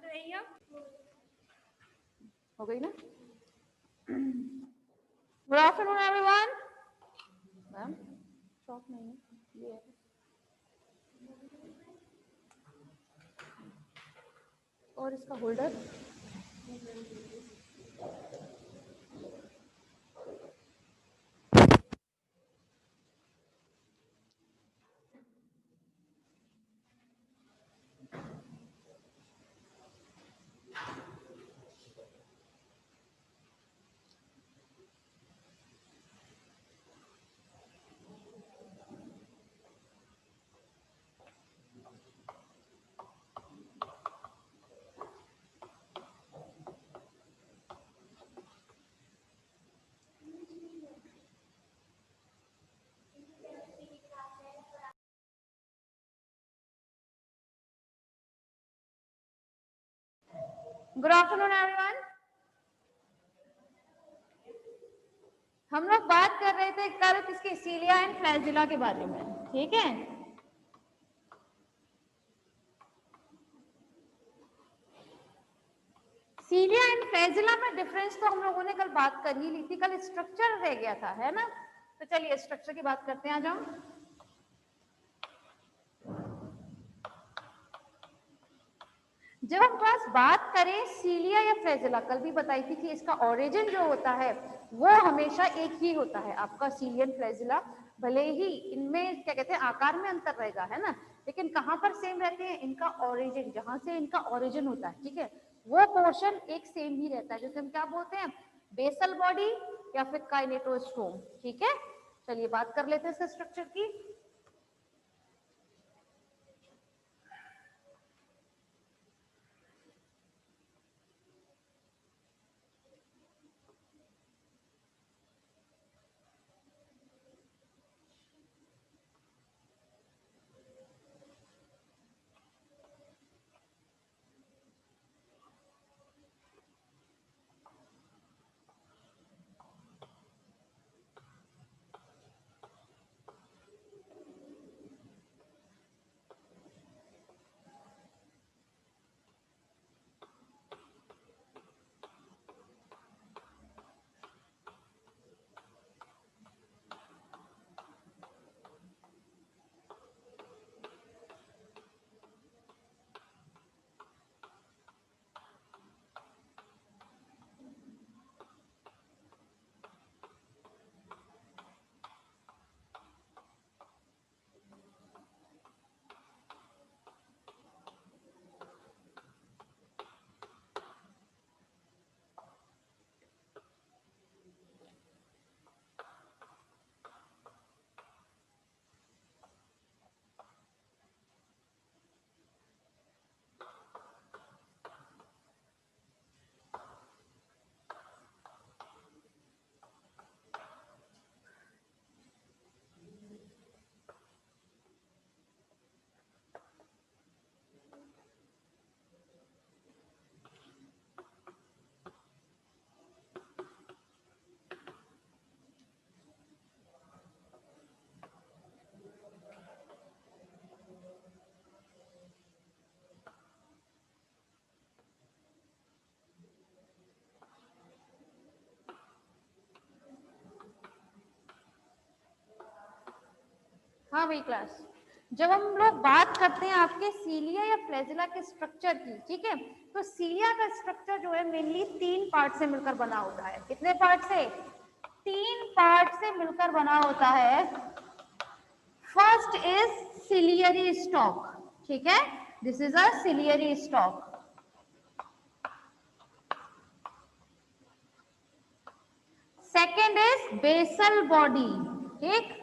तो यही है, हो गई ना। Good afternoon everyone. Ma'am shop नहीं है, ये है। और इसका होल्डर गुड आफ्टरनून एवरीवन। हम लोग बात कर रहे थे कल किसके, सीलिया एंड फ्लैजिला के बारे में, ठीक है। सीलिया एंड फ्लैजिला में डिफरेंस तो हम लोगों ने कल बात कर ही ली थी, कल स्ट्रक्चर रह गया था, है ना। तो चलिए स्ट्रक्चर की बात करते हैं, आ जाओ। जब हम पास बात करें सीलिया या फ्लैजिला, कल भी बताई थी कि इसका ओरिजिन जो होता है वो हमेशा एक ही होता है, आपका सीलियन फ्लैजिला। भले ही इनमें क्या कहते हैं आकार में अंतर रहेगा, है ना, लेकिन कहाँ पर सेम रहते हैं, इनका ओरिजिन, जहां से इनका ओरिजिन होता है, ठीक है, वो पोर्शन एक सेम ही रहता है, जैसे हम क्या बोलते हैं, बेसल बॉडी या फिर काइनेटोस्टोम, ठीक है। चलिए बात कर लेते हैं इसके स्ट्रक्चर की। हाँ वही क्लास, जब हम लोग बात करते हैं आपके सीलिया या फ्लैजिला के स्ट्रक्चर की, ठीक है, तो सीलिया का स्ट्रक्चर जो है मेनली 3 पार्ट से मिलकर बना होता है। कितने पार्ट से? 3 पार्ट से मिलकर बना होता है। फर्स्ट इज सिलियरी स्टॉक, ठीक है, this is a ciliary stalk. Second is basal body, ठीक,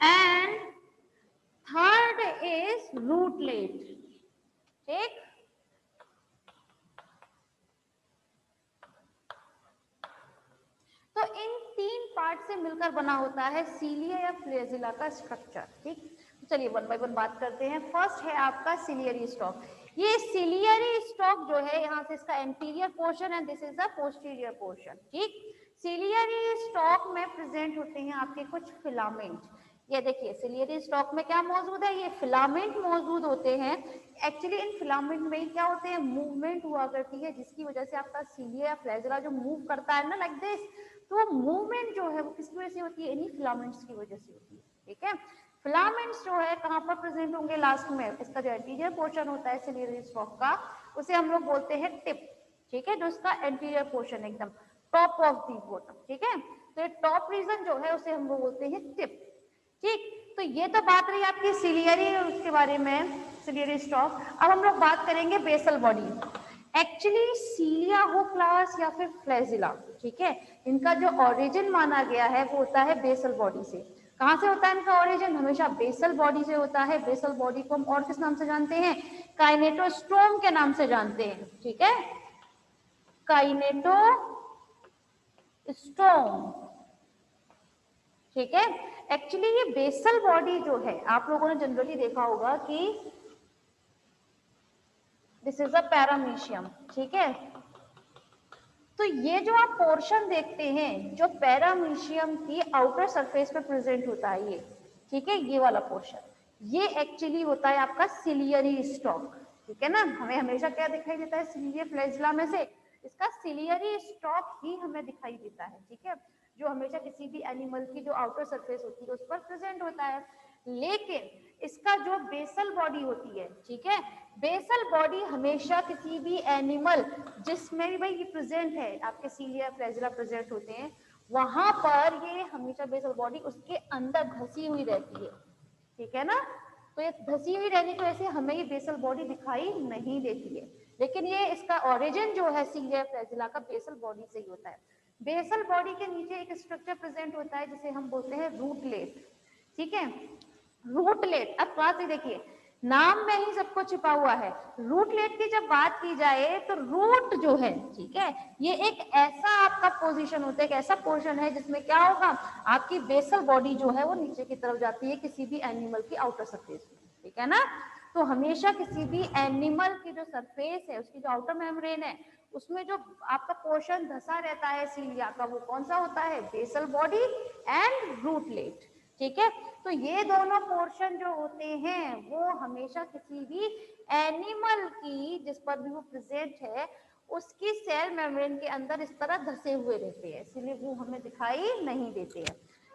एंड थर्ड इज रूटलेट, ठीक। तो इन 3 पार्ट से मिलकर बना होता है सीलिया या फ्लैजिला का स्ट्रक्चर, ठीक। तो चलिए वन बाय वन बात करते हैं। फर्स्ट है आपका सिलियरी स्टॉक। ये सिलियरी स्टॉक जो है, यहाँ से इसका एंटीरियर पोर्शन है, this is the posterior portion, ठीक। सिलियरी स्टॉक में प्रेजेंट होते हैं आपके कुछ फिलामेंट, ये देखिए सिलियरी स्टॉक में क्या मौजूद है, ये फिलामेंट मौजूद होते हैं। एक्चुअली इन फिलामेंट में क्या होते हैं, मूवमेंट हुआ करती है, जिसकी वजह से आपका सीलिया या फ्लैजेला जो मूव करता है ना लाइक दिस, तो मूवमेंट जो है वो किसकी वजह से होती है, इन्हीं फिलामेंट्स की वजह से होती है। ठीक है, फिलामेंट्स जो है कहाँ पर प्रेजेंट होंगे, लास्ट में इसका जो एंटीरियर पोर्शन होता है सिलियरी स्टॉक का, उसे हम लोग बोलते हैं टिप। ठीक है, जो इसका एंटीरियर पोर्शन एकदम टॉप ऑफ दी बॉटम। ठीक है, तो टॉप रीजन जो है उसे हम लोग बोलते हैं टिप। ठीक, तो ये तो बात रही आपकी सिलियरी उसके बारे में, सिलियरी स्टॉक। अब हम लोग बात करेंगे बेसल बॉडी। एक्चुअली सीलिया हो क्लास या फिर फ्लैजिला, ठीक है, इनका जो ओरिजिन माना गया है वो होता है बेसल बॉडी से। कहां से होता है इनका ओरिजिन, हमेशा बेसल बॉडी से होता है। बेसल बॉडी को हम और किस नाम से जानते हैं, काइनेटोस्टोम के नाम से जानते हैं। ठीक है, काइनेटोस्टोम। ठीक है, एक्चुअली ये बेसल बॉडी जो है आप लोगों ने जनरली देखा होगा कि दिस इज अ पैरामीशियम। ठीक है, तो ये जो आप पोर्शन देखते हैं जो पैरामीशियम की आउटर सरफेस पे प्रेजेंट होता है ये, ठीक है, ये वाला पोर्शन, ये एक्चुअली होता है आपका सिलियरी स्टॉक। ठीक है ना, हमें हमेशा क्या दिखाई देता है सिलियर फ्लैजिला में से, इसका सिलियरी स्टॉक ही हमें दिखाई देता है। ठीक है, जो हमेशा किसी भी एनिमल की जो आउटर सरफेस होती है उस पर प्रेजेंट होता है। लेकिन इसका जो बेसल बॉडी होती है, ठीक है, बेसल बॉडी हमेशा किसी भी एनिमल जिसमें भी भाई प्रेजेंट है, आपके सीलिया फ्लैजिला प्रेजेंट होते हैं, वहां पर ये हमेशा बेसल बॉडी उसके अंदर धसी हुई रहती है। ठीक है ना, तो ये धसी हुई रहने की वजह से हमें ये बेसल बॉडी दिखाई नहीं देती है। लेकिन ये इसका ओरिजिन जो है सीलिया फ्लैजिला का बेसल बॉडी से ही होता है। बेसल बॉडी के नीचे एक स्ट्रक्चर प्रेजेंट होता है जिसे हम बोलते हैं रूटलेट। ठीक है, रूटलेट, अब बात ही देखिए, नाम में ही सब कुछ छिपा हुआ है। रूटलेट की जब बात की जाए तो रूट जो है, ठीक है, ये एक ऐसा आपका पोजीशन होता है, एक ऐसा पोर्शन है जिसमें क्या होगा, आपकी बेसल बॉडी जो है वो नीचे की तरफ जाती है किसी भी एनिमल की आउटर सरफेस में। ठीक है ना, तो हमेशा किसी भी एनिमल की जो सरफेस है, उसकी जो आउटर मेम्ब्रेन है, उसमें जो आपका पोर्शन धसा रहता है सीलिया का, वो कौन सा होता है, बेसल बॉडी एंड रूटलेट। ठीक है, तो ये दोनों पोर्शन जो होते हैं वो हमेशा किसी भी एनिमल की जिस पर भी वो प्रेजेंट है उसकी सेल मेम्ब्रेन के अंदर इस तरह धसे हुए रहते हैं, इसलिए वो हमें दिखाई नहीं देते हैं।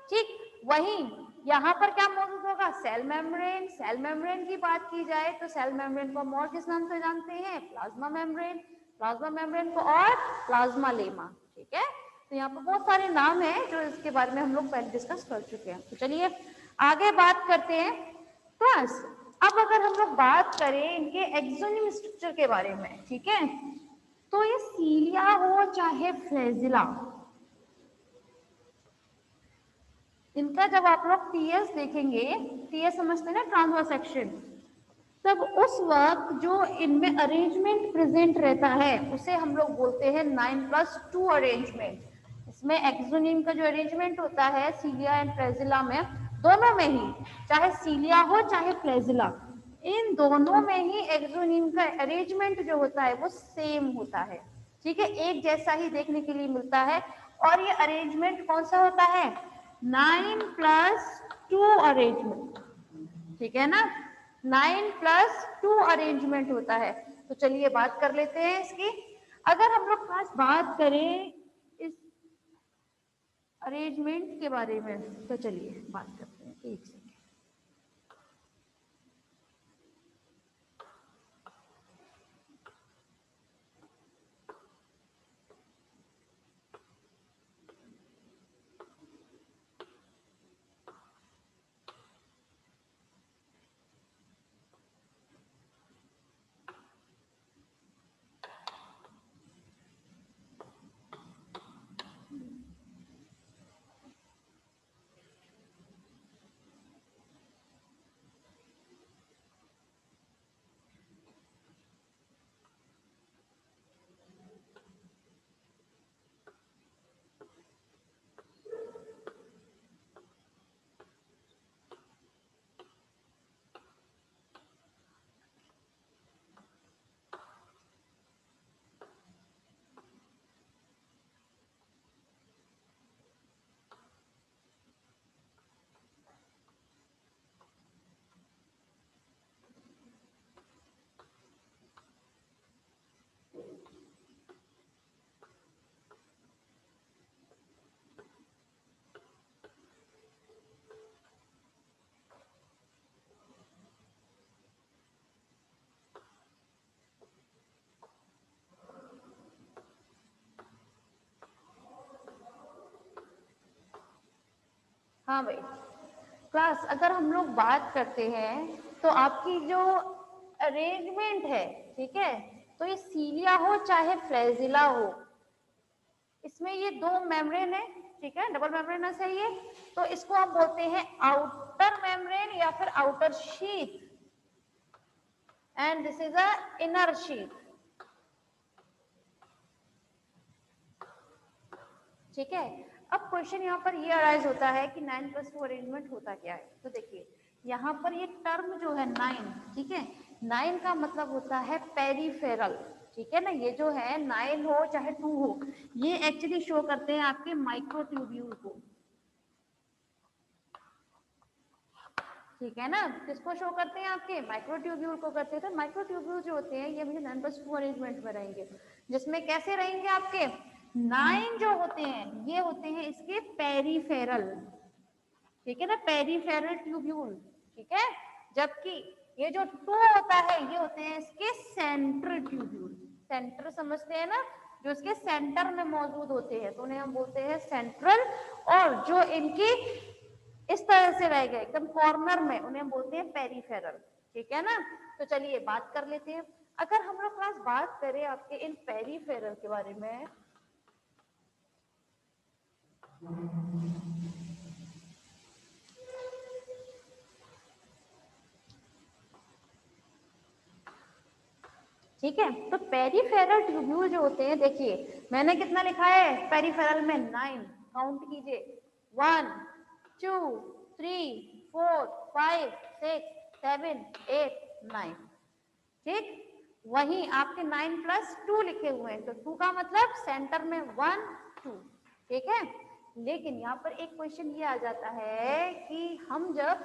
ठीक, वहीं यहाँ पर क्या मौजूद होगा, सेल मेम्ब्रेन। सेल मेम्ब्रेन की बात की जाए तो सेल मेम्ब्रेन को हम और किस नाम से जानते हैं, प्लाज्मा मेम्ब्रेन। प्लाज्मा मेम्ब्रेन को और प्लाज्मा लेमा। ठीक है, तो यहाँ पर बहुत सारे नाम हैं जो इसके बारे में हम लोग पहले डिस्कस कर चुके हैं। तो चलिए आगे बात करते हैं। बस अब अगर हम लोग बात करें इनके एक्सोनिम स्ट्रक्चर के बारे में, ठीक है, तो ये सीलिया हो चाहे फ्लैजिला, इनका जब आप लोग टीएस देखेंगे, टीएस समझते हैं ना, ट्रांसवर्स सेक्शन, तब उस वक्त जो इनमें अरेंजमेंट प्रेजेंट रहता है उसे हम लोग बोलते हैं 9+2 अरेंजमेंट। इसमें एक्सोनिम का जो अरेंजमेंट होता है सीलिया एंड फ्लैजिला में, दोनों में ही, चाहे सीलिया हो चाहे फ्लैजिला, इन दोनों में ही एक्सोनिम का अरेंजमेंट जो होता है वो सेम होता है। ठीक है, एक जैसा ही देखने के लिए मिलता है। और ये अरेंजमेंट कौन सा होता है, 9+2 अरेंजमेंट। ठीक है ना, 9+2 अरेंजमेंट होता है। तो चलिए बात कर लेते हैं इसकी। अगर हम लोग पास बात करें इस अरेंजमेंट के बारे में तो चलिए बात करते हैं, एक सेकंड। हाँ भाई क्लास, अगर हम लोग बात करते हैं तो आपकी जो अरेंजमेंट है, ठीक है, तो ये सीलिया हो चाहे फ्लैजिला हो, इसमें ये दो मेम्ब्रेन है, ठीक है, डबल मेम्ब्रेनस है ये, तो इसको हम बोलते हैं आउटर मेम्ब्रेन या फिर outer sheath, and this is a inner sheath, ठीक है। अब क्वेश्चन यहाँ पर ये अराइज होता है कि 9+2 अरेंजमेंट होता क्या है। तो देखिए यहाँ पर ये टर्म जो है 9, ठीक है, 9 का मतलब होता है पेरीफेरल, ठीक है ना, ये जो है 9 हो चाहे 2 हो, ये एक्चुअली शो करते हैं आपके माइक्रोट्यूब्यूल को, ठीक है ना, किसको शो करते हैं, आपके माइक्रोट्यूब्यूल को करते हैं। तो माइक्रोट्यूब्यूल जो होते हैं ये मुझे 9+2 अरेंजमेंट में रहेंगे, जिसमें कैसे रहेंगे आपके 9 जो होते हैं ये होते हैं इसके पेरीफेरल, ठीक है ना, पेरीफेरल ट्यूब्यूल, ठीक है, जबकि ये जो 2 होता है ये होते हैं इसके सेंट्रल ट्यूब्यूल, सेंटर समझते हैं ना, जो इसके सेंटर में मौजूद होते हैं तो उन्हें हम बोलते हैं सेंट्रल, और जो इनकी इस तरह से रह गए एकदम कॉर्नर में उन्हें हम बोलते हैं पेरीफेरल, ठीक है ना। तो चलिए बात कर लेते हैं, अगर हम लोग क्लास बात करें आपके इन पेरीफेरल के बारे में, ठीक है, तो पेरीफेरल ट्यूब्यूल जो होते हैं, देखिए मैंने कितना लिखा है पेरीफेरल में 9, काउंट कीजिए 1 2 3 4 5 6 7 8 9, ठीक, वहीं आपके 9+2 लिखे हुए हैं, तो 2 का मतलब सेंटर में 1 2, ठीक है। लेकिन यहाँ पर एक क्वेश्चन ये आ जाता है कि हम जब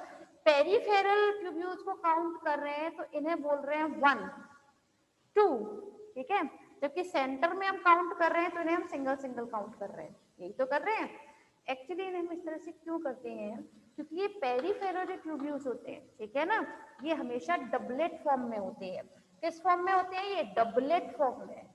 पेरीफेरल ट्यूब्यूल्स को काउंट कर रहे हैं तो इन्हें बोल रहे हैं 1 2, ठीक है, जबकि सेंटर में हम काउंट कर रहे हैं तो इन्हें हम सिंगल सिंगल काउंट कर रहे हैं, यही तो कर रहे हैं। एक्चुअली इन्हें हम इस तरह से क्यों करते हैं, क्योंकि ये पेरीफेरल ट्यूब्यूल्स होते हैं, ठीक है ना, ये हमेशा डबलेट फॉर्म में होते हैं। किस फॉर्म में होते हैं, ये डबलेट फॉर्म में।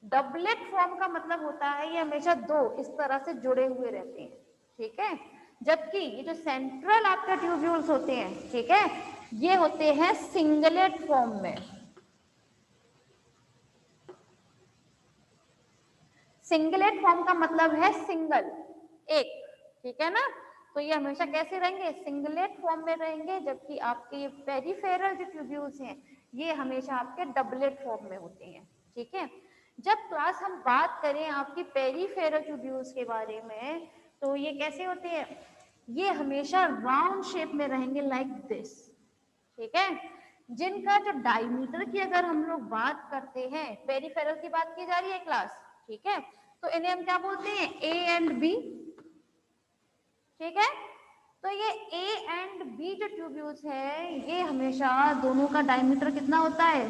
डबलेट फॉर्म का मतलब होता है ये हमेशा दो इस तरह से जुड़े हुए रहते हैं, ठीक है, जबकि ये जो सेंट्रल आपके ट्यूब्यूल्स होते हैं, ठीक है, ये होते हैं सिंगलेट फॉर्म में। सिंगलेट फॉर्म का मतलब है सिंगल, एक, ठीक है ना, तो ये हमेशा कैसे रहेंगे, सिंगलेट फॉर्म में रहेंगे, जबकि आपके पेरीफेरल जो ट्यूब्यूल्स हैं ये हमेशा आपके डबलेट फॉर्म में होते हैं, ठीक है। जब क्लास हम बात करें आपकी पेरीफेरल ट्यूब्यूल्स के बारे में, तो ये कैसे होते हैं, ये हमेशा राउंड शेप में रहेंगे लाइक दिस, ठीक है, जिनका जो डायमीटर की अगर हम लोग बात करते हैं, पेरीफेरल की बात की जा रही है क्लास, ठीक है, तो इन्हें हम क्या बोलते हैं, ए एंड बी, ठीक है। तो ये ए एंड बी जो ट्यूब्यूल्स है ये हमेशा दोनों का डायमीटर कितना होता है,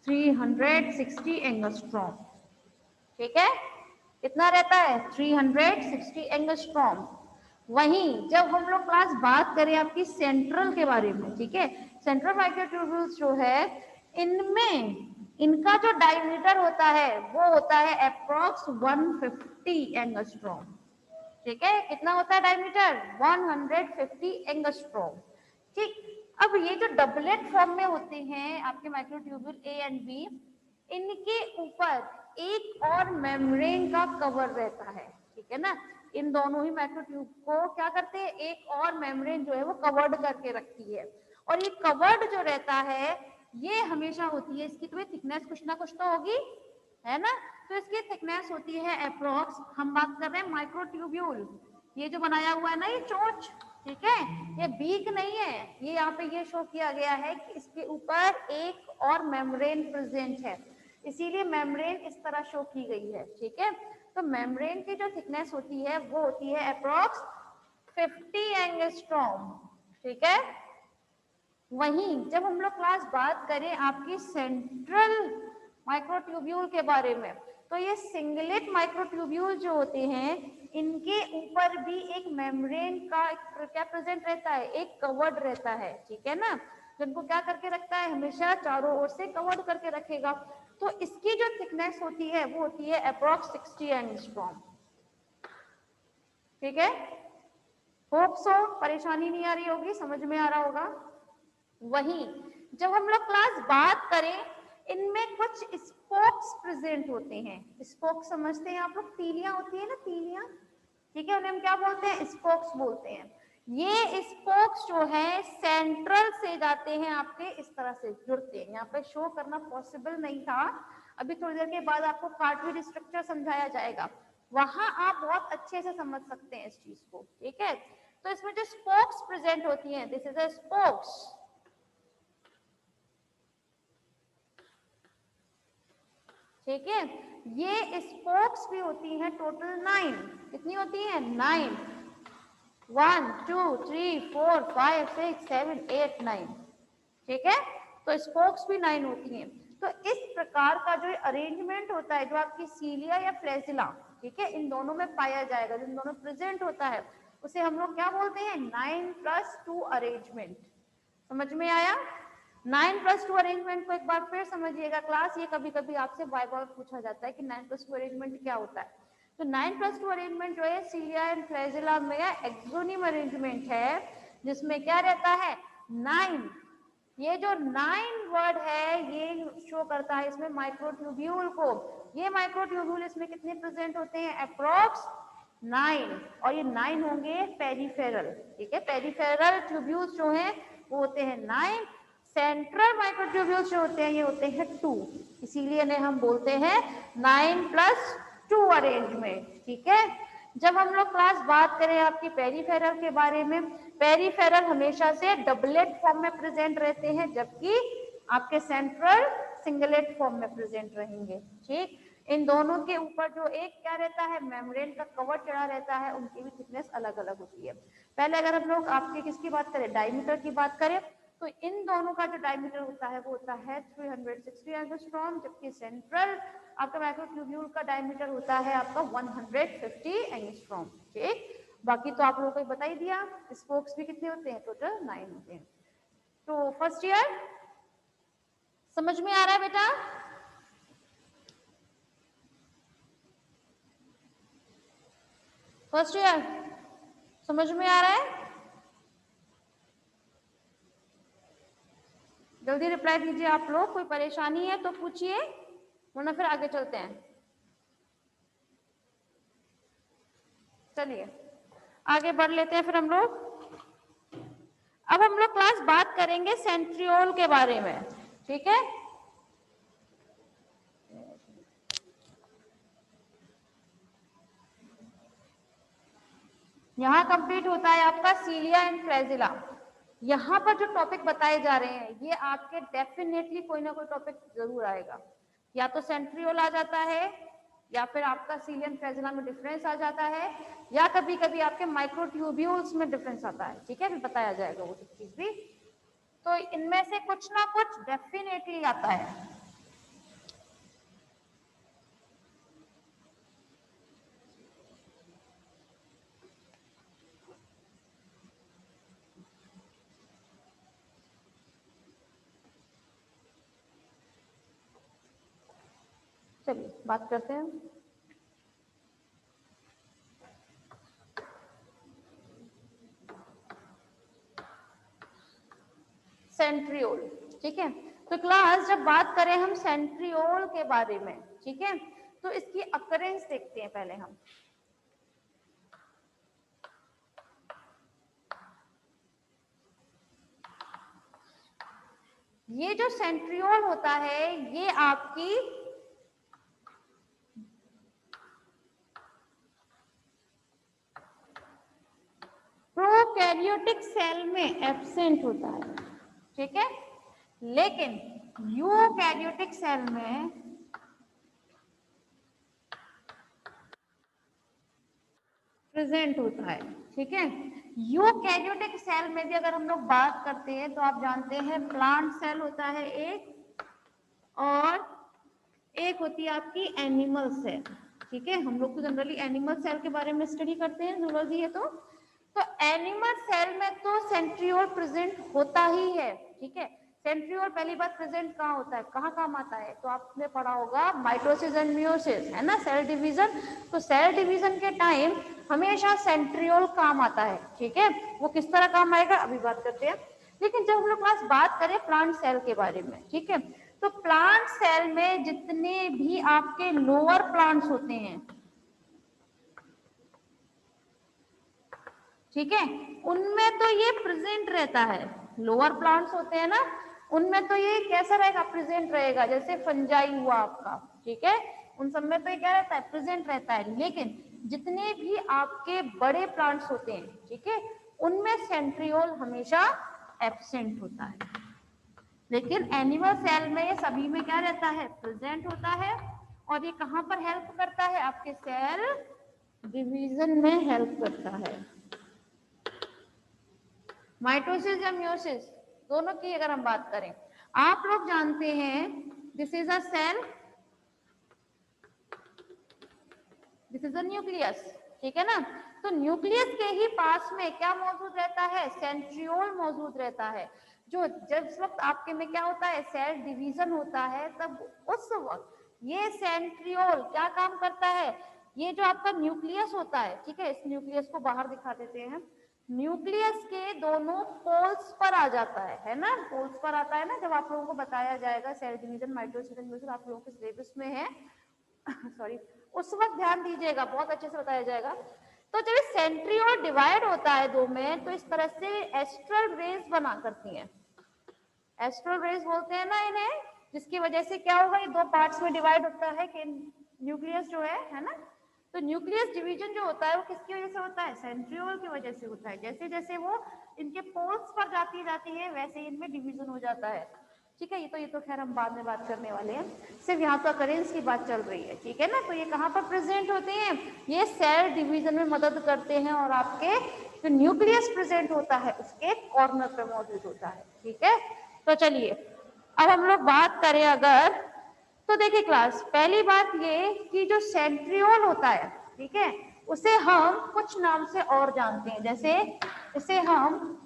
360 एंगस्ट्रॉम, ठीक है, कितना रहता है 360 एंगस्ट्रॉम। वहीं जब हम लोग क्लास बात करें आपकी सेंट्रल के बारे में, ठीक है, सेंट्रल माइक्रोट्यूब्यूल्स जो है इनमें इनका जो डायमीटर होता है वो होता है अप्रॉक्स 150 एंगस्ट्रॉम, ठीक है, कितना होता है डायमीटर 150 एंगस्ट्रॉम, ठीक। अब ये जो डबलेट फॉर्म में होते हैं आपके माइक्रोट्यूब्यूल ए एंड बी, इनके ऊपर एक और मेम्ब्रेन का कवर रहता है, ठीक है ना, इन दोनों ही माइक्रोट्यूब को क्या करते हैं, एक और मेम्ब्रेन जो है वो कवर्ड करके रखती है, और ये कवर्ड जो रहता है ये हमेशा होती है, इसकी तो थिकनेस कुछ ना कुछ तो होगी, है ना, तो इसकी थिकनेस होती है अप्रोक्स, हम बात कर रहे हैं माइक्रोट्यूब्यूल, ये जो बनाया हुआ है ना ये चोंच, ठीक है, ये बीक नहीं है, ये यहाँ पे ये शो किया गया है कि इसके ऊपर एक और मेम्ब्रेन प्रेजेंट है, इसीलिए मेम्ब्रेन इस तरह शो की गई है, ठीक है। तो मेम्ब्रेन की जो थिकनेस होती है वो होती है अप्रोक्स 50 एंगस्ट्रॉम, ठीक है। वहीं जब हम लोग क्लास बात करें आपकी सेंट्रल माइक्रोट्यूब्यूल के बारे में, तो ये सिंगलेट माइक्रोट्यूब्यूल जो होते हैं इनके ऊपर भी एक मेम्ब्रेन का क्या प्रेजेंट रहता है, एक कवर्ड रहता है, ठीक है ना, जिनको क्या करके रखता है, हमेशा चारों ओर से कवर्ड करके रखेगा। तो इसकी जो थिकनेस होती है वो होती है अप्रॉक्स 60 एंगस्ट्रॉम, ठीक है, होप सो परेशानी नहीं आ रही होगी, समझ में आ रहा होगा। वही जब हम लोग क्लास बात करें, इनमें कुछ स्पोक्स प्रेजेंट होते हैं। स्पोक्स समझते हैं आप लोग, तीलियां होती है ना, तीलियां, ठीक है, उन्हें हम क्या बोलते हैं, स्पोक्स बोलते हैं। ये स्पोक्स जो है सेंट्रल से जाते हैं, आपके इस तरह से जुड़ते हैं। यहाँ पे शो करना पॉसिबल नहीं था, अभी थोड़ी देर के बाद आपको कार्टवेज स्ट्रक्चर समझाया जाएगा, वहां आप बहुत अच्छे से समझ सकते हैं इस चीज को, ठीक है। तो इसमें जो स्पोक्स प्रेजेंट होती हैं, दिस इज अ स्पोक्स, ठीक है। ये स्पोक्स भी होती हैं टोटल 9, कितनी होती हैं, 9, 1 2 3 4 5 6 7 8 9, ठीक है। तो स्पोक्स भी 9 होती हैं। तो इस प्रकार का जो अरेंजमेंट होता है, जो आपकी सीलिया या फ्लैजिला, ठीक है, इन दोनों में पाया जाएगा, जिन दोनों प्रेजेंट होता है, उसे हम लोग क्या बोलते हैं, 9+2 अरेंजमेंट। समझ में आया। 9+2 अरेंजमेंट को एक बार फिर समझिएगा क्लास, ये कभी कभी आपसे बार बार पूछा जाता है कि 9+2 अरेंजमेंट क्या होता है। तो 9+2 अरेंजमेंट जो है सीलिया एंड फ्लैजिला में एक्सोनिम अरेंजमेंट है, जिसमें क्या रहता है, 9। ये जो 9 वर्ड है, ये शो करता है इसमें माइक्रोट्यूब्यूल को। ये माइक्रोट्यूब्यूल इसमें कितने प्रेजेंट होते हैं, अप्रोक्स 9, और ये 9 होंगे पेरिफेरल, ठीक है। पेरिफेरल ट्यूब्यूल्स जो हैं वो होते हैं 9, सेंट्रल माइक्रोट्यूब्यूल्स जो होते हैं ये होते हैं 2, इसीलिए इन्हें हम बोलते हैं 9+2 अरेंजमेंट, ठीक है। जब हम लोग क्लास बात करें आपकी पेरिफेरल के बारे में, पेरिफेरल हमेशा से डबलेट फॉर्म में प्रेजेंट रहते हैं, जबकि आपके सेंट्रल सिंगलेट फॉर्म में प्रेजेंट रहेंगे, ठीक। इन दोनों के ऊपर जो एक क्या रहता है, मेम्ब्रेन का कवर चढ़ा रहता है, उनकी भी थिकनेस अलग अलग होती है। पहले अगर हम लोग आपके किसकी बात करें, डायमीटर की बात करें, तो इन दोनों का जो डायमीटर होता है वो होता है 360 एंगस्ट्रॉम, जबकि सेंट्रल आपका माइक्रोट्यूब्यूल का डायमीटर होता है आपका 150 एंगस्ट्रॉम, ठीक। बाकी तो आप लोगों को बता ही दिया, स्पोक्स भी कितने होते हैं, टोटल 9 होते हैं। तो फर्स्ट ईयर समझ में आ रहा है बेटा, फर्स्ट ईयर समझ में आ रहा है, जल्दी रिप्लाई दीजिए आप लोग, कोई परेशानी है तो पूछिए, वरना फिर आगे चलते हैं। चलिए आगे बढ़ लेते हैं फिर हम लोग। अब हम लोग क्लास बात करेंगे सेंट्रियोल के बारे में, ठीक है। यहाँ कंप्लीट होता है आपका सीलिया एंड फ्लैजिला। यहाँ पर जो टॉपिक बताए जा रहे हैं ये आपके डेफिनेटली कोई ना कोई टॉपिक जरूर आएगा, या तो सेंट्रियोल आ जाता है, या फिर आपका सीलिया एंड फ्लैजिला में डिफरेंस आ जाता है, या कभी कभी आपके माइक्रोट्यूब्यूल्स में डिफरेंस आता है, ठीक है, फिर बताया जाएगा वो चीज भी। तो इनमें से कुछ ना कुछ डेफिनेटली आता है। चलिए बात करते हैं। सेंट्रियोल, ठीक है। तो क्लास जब बात करें हम सेंट्रियोल के बारे में, ठीक है, तो इसकी अकरेंस देखते हैं पहले हम। ये जो सेंट्रियोल होता है ये आपकी प्रोकैरियोटिक सेल में एब्सेंट होता है, ठीक है, लेकिन यूकैरियोटिक सेल में प्रेजेंट होता है, ठीक है। यूकैरियोटिक सेल में भी अगर हम लोग बात करते हैं तो आप जानते हैं प्लांट सेल होता है एक, और एक होती है आपकी एनिमल सेल, ठीक है। हम लोग तो जनरली एनिमल सेल के बारे में स्टडी करते हैं, जूलॉजी है तो एनिमल सेल में तो सेंट्रियोल प्रेजेंट होता ही है, ठीक है। सेंट्रियोल पहली बात प्रेजेंट कहाँ होता है, कहाँ काम आता है, तो आपने पढ़ा होगा माइटोसिस एंड मियोसिस, है ना, सेल डिवीजन। तो सेल डिवीजन के टाइम हमेशा सेंट्रियोल काम आता है, ठीक है। वो किस तरह काम आएगा अभी बात करते हैं। लेकिन जब हम लोग क्लास बात करें प्लांट सेल के बारे में, ठीक है, तो प्लांट सेल में जितने भी आपके लोअर प्लांट्स होते हैं, ठीक है, उनमें तो ये प्रेजेंट रहता है। लोअर प्लांट्स होते हैं ना, उनमें तो ये कैसा रहेगा, प्रेजेंट रहेगा, जैसे फंजाई हुआ आपका, ठीक है, उन सब में तो ये क्या रहता है, प्रेजेंट रहता है। लेकिन जितने भी आपके बड़े प्लांट्स होते हैं, ठीक है, उनमें सेंट्रियोल हमेशा एब्सेंट होता है। लेकिन एनिमल सेल में ये सभी में क्या रहता है, प्रेजेंट होता है। और ये कहां पर हेल्प करता है, आपके सेल डिवीजन में हेल्प करता है। माइटोसिस या मियोसिस दोनों की अगर हम बात करें, आप लोग जानते हैं this is a cell, this is a nucleus, ठीक है ना। तो न्यूक्लियस के ही पास में क्या मौजूद रहता है, सेंट्रियोल मौजूद रहता है। जो जिस वक्त आपके में क्या होता है, सेल डिवीजन होता है, तब उस वक्त ये सेंट्रियोल क्या काम करता है, ये जो आपका न्यूक्लियस होता है, ठीक है, इस न्यूक्लियस को बाहर दिखा देते हैं, न्यूक्लियस के दोनों पोल्स पर आ जाता है ना, पोल्स पर आता है ना, जब आप लोगों को बताया जाएगा सेल डिवीजन माइटोसिस आप लोगों के सिलेबस में है सॉरी, उस वक्त ध्यान दीजिएगा, बहुत अच्छे से बताया जाएगा। तो जब सेंट्रियोल डिवाइड होता है दो में, तो इस तरह से एस्ट्रल रेज बना करती हैं, एस्ट्रल रेज बोलते हैं ना इन्हें, जिसकी वजह से क्या होगा, ये दो पार्ट्स में डिवाइड होता है कि न्यूक्लियस जो है ना। तो न्यूक्लियस डिवीजन जो होता है वो किसकी वजह से होता है, सेंट्रियोल की वजह से होता है। जैसे जैसे वो इनके पोल्स पर जाती है वैसे इनमें डिवीजन हो जाता है, ठीक है। ये तो खैर हम बाद में बात करने वाले हैं, सिर्फ यहाँ तो अकरेंस की बात चल रही है, ठीक है ना। तो ये कहाँ पर प्रेजेंट होते हैं, ये सेल डिवीजन में मदद करते हैं, और आपके जो न्यूक्लियस प्रेजेंट होता है उसके कॉर्नर पर मौजूद होता है, ठीक है। तो चलिए अब हम लोग बात करें अगर, तो देखिए क्लास, पहली बात ये कि जो सेंट्रियोल होता है, ठीक है, उसे हम कुछ नाम से और जानते हैं, जैसे इसे हम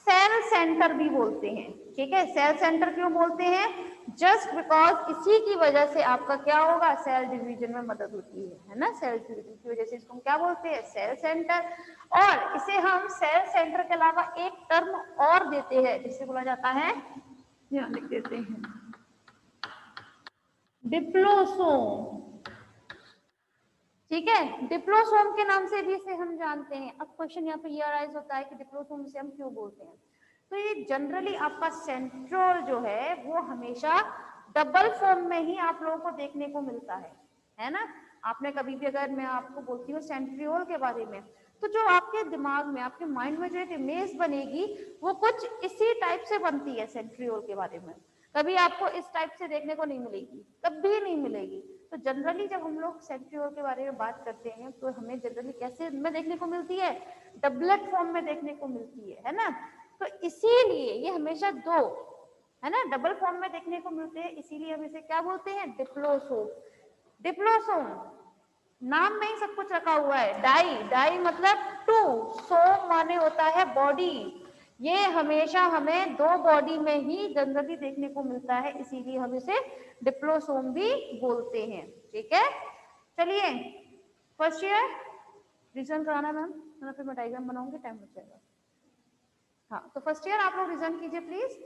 सेल सेंटर भी बोलते हैं, ठीक है। सेल सेंटर क्यों बोलते हैं, जस्ट बिकॉज इसी की वजह से आपका क्या होगा, सेल डिवीजन में मदद होती है ना, सेल डिवीजन की वजह से इसको हम क्या बोलते हैं, सेल सेंटर। और इसे हम सेल सेंटर के अलावा एक टर्म और देते हैं, जिसे बोला जाता है, यहाँ लिख देते हैं, डिप्लोसोम, ठीक है। डिप्लोसोम के नाम से भी इसे हम जानते हैं। अब क्वेश्चन यहाँ पे ये अराइज होता है कि डिप्लोसोम से हम क्यों बोलते हैं, तो ये जनरली आपका सेंट्रोल जो है वो हमेशा डबल फॉर्म में ही आप लोगों को देखने को मिलता है ना। आपने कभी भी, अगर मैं आपको बोलती हूँ सेंट्रियोल के बारे में, तो जो आपके दिमाग में, आपके माइंड में जो एक इमेज बनेगी वो कुछ इसी टाइप से बनती है सेंट्रियोल के बारे में। कभी आपको इस टाइप से देखने को नहीं मिलेगी, कभी नहीं मिलेगी। तो जनरली जब हम लोग सेंट्रियोल के बारे में बात करते हैं तो हमें जनरली कैसे में देखने को मिलती है, डबलेट फॉर्म में देखने को मिलती है ना। तो इसीलिए ये हमेशा दो, है ना, डबल फॉर्म में देखने को मिलते हैं, इसीलिए हम इसे क्या बोलते हैं, डिप्लोसोम। डिप्लोसोम नाम में ही सब कुछ रखा हुआ है, डाई, डाई मतलब टू, सोम माने होता है बॉडी। ये हमेशा हमें दो बॉडी में ही जनरली देखने को मिलता है, इसीलिए हम इसे डिप्लोसोम भी बोलते हैं, ठीक है। चलिए फर्स्ट ईयर रिविजन कराना मैम, फिर मैं डायग्राम बनाऊंगी, टाइम बच जाएगा। हाँ, तो फर्स्ट ईयर आप लोग रिविजन कीजिए प्लीज।